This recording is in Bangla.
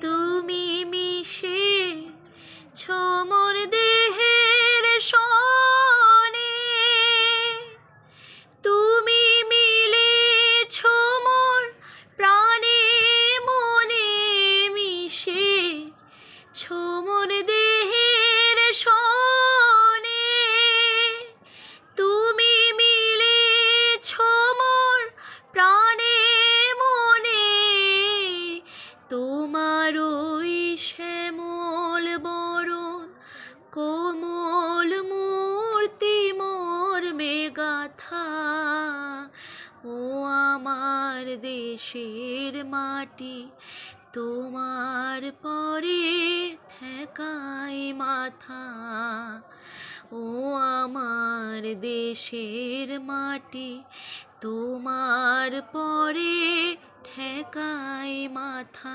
তুমি মিশে মোর দেহের সনে, তুমি মিলেছ মোর প্রাণে মনে, মিশে মোর দেহের সনে, তুমি মিলেছ মোর প্রাণে মনে, তোমার ওই শ্যামল বরণ কোমল মূর্তি মর্মে গাথা, ও আমার দেশের মাটি তোমার পরে ঠেকাই মাথা, ও আমার দেশের মাটি তোমার পরে ঠেকাই মাথা।